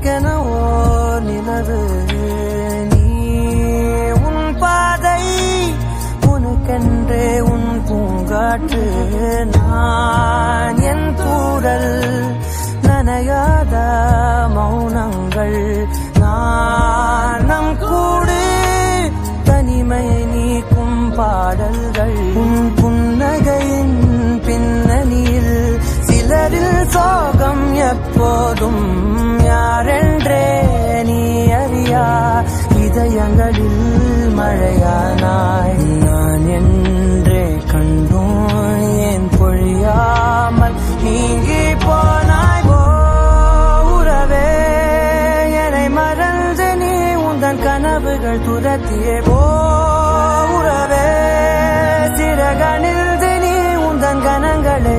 எனக்கென ஓர் நிலவு நீ உன் பாதை உனக்கென்றே உன் பூங்காற்று நான் என் தூரல் நனையாத மௌனங்கள் நான் நம் கூடு தனிமையை நீக்கும் பாடல்கள் உன் புன்னகையின் பின்னணியில் சிலரில் சோகம் எப்போதும் யாரென்றே நீ அறியா இதயங்களில் மழையானாய் நான் என்றே கண்டோம் ஏன் பொழியாமல் நீங்கி போனாய் உறவே என்னை மறந்து நீ உந்தன் கனவுகள் துரத்தியே உறவே சிறகணில் நீ உந்தன் கனங்களை